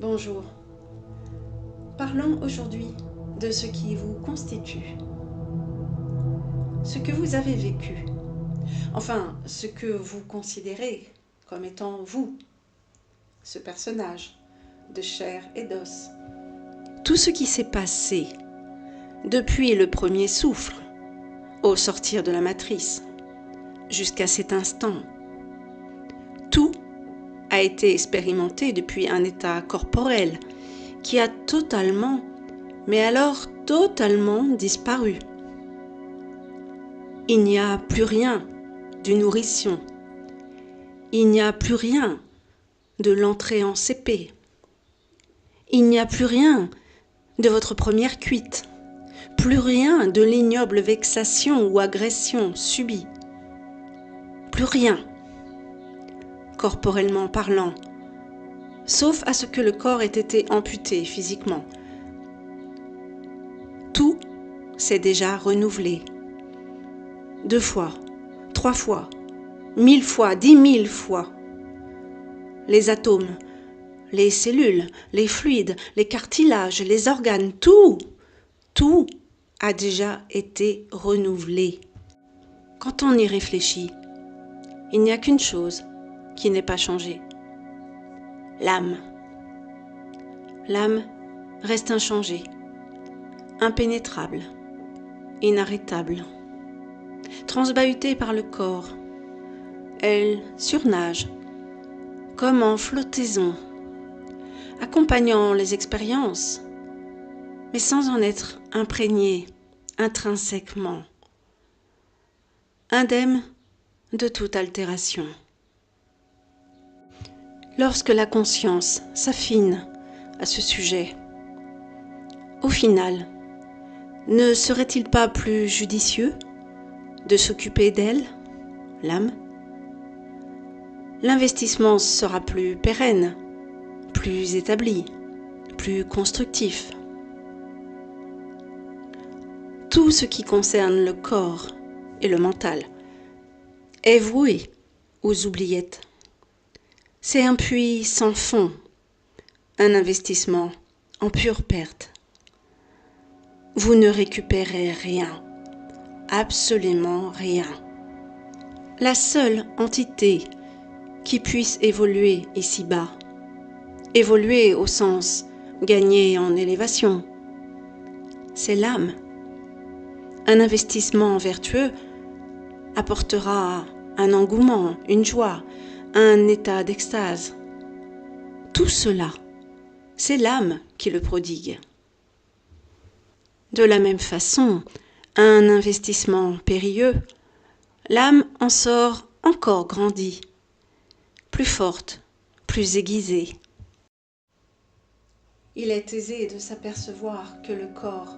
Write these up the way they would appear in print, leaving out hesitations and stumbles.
Bonjour. Parlons aujourd'hui de ce qui vous constitue, ce que vous avez vécu, enfin ce que vous considérez comme étant vous, ce personnage de chair et d'os. Tout ce qui s'est passé depuis le premier souffle, au sortir de la matrice, jusqu'à cet instant. Tout a été expérimenté depuis un état corporel qui a totalement, mais alors totalement disparu. Il n'y a plus rien du nourrisson. Il n'y a plus rien de l'entrée en CP. Il n'y a plus rien de votre première cuite. Plus rien de l'ignoble vexation ou agression subie. Plus rien, corporellement parlant, sauf à ce que le corps ait été amputé physiquement. Tout s'est déjà renouvelé. 2 fois, 3 fois, 1000 fois, 10 000 fois. Les atomes, les cellules, les fluides, les cartilages, les organes, tout a déjà été renouvelé. Quand on y réfléchit, il n'y a qu'une chose qui n'est pas changée. L'âme. L'âme reste inchangée, impénétrable, inarrêtable. Transbahutée par le corps, elle surnage, comme en flottaison, accompagnant les expériences, mais sans en être imprégnée intrinsèquement, indemne de toute altération. Lorsque la conscience s'affine à ce sujet, au final, ne serait-il pas plus judicieux de s'occuper d'elle, l'âme? L'investissement sera plus pérenne, plus établi, plus constructif. Tout ce qui concerne le corps et le mental est voué aux oubliettes. C'est un puits sans fond, un investissement en pure perte. Vous ne récupérez rien, absolument rien. La seule entité qui puisse évoluer ici-bas, évoluer au sens gagner en élévation, c'est l'âme. Un investissement vertueux apportera un engouement, une joie, un état d'extase. Tout cela, c'est l'âme qui le prodigue. De la même façon, un investissement périlleux, l'âme en sort encore grandie, plus forte, plus aiguisée. Il est aisé de s'apercevoir que le corps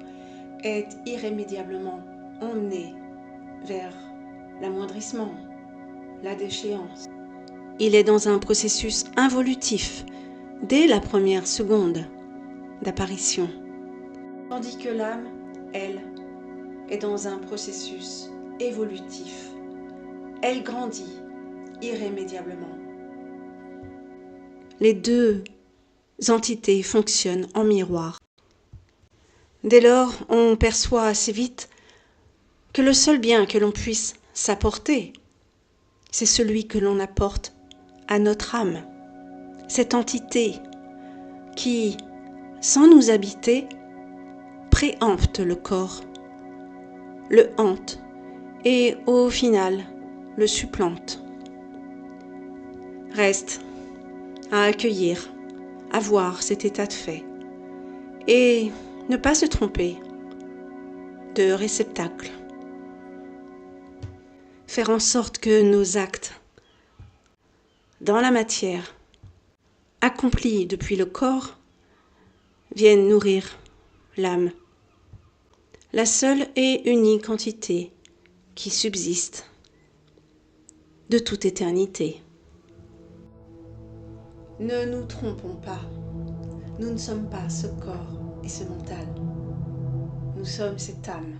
est irrémédiablement emmené vers l'amoindrissement, la déchéance. Il est dans un processus involutif dès la première seconde d'apparition, tandis que l'âme, elle, est dans un processus évolutif. Elle grandit irrémédiablement. Les deux entités fonctionnent en miroir. Dès lors, on perçoit assez vite que le seul bien que l'on puisse s'apporter, c'est celui que l'on apporte à notre âme, cette entité qui, sans nous habiter, préempte le corps, le hante et, au final, le supplante. Reste à accueillir, à voir cet état de fait et ne pas se tromper de réceptacle. Faire en sorte que nos actes dans la matière, accomplis depuis le corps, viennent nourrir l'âme, la seule et unique entité qui subsiste de toute éternité. Ne nous trompons pas, nous ne sommes pas ce corps et ce mental, nous sommes cette âme.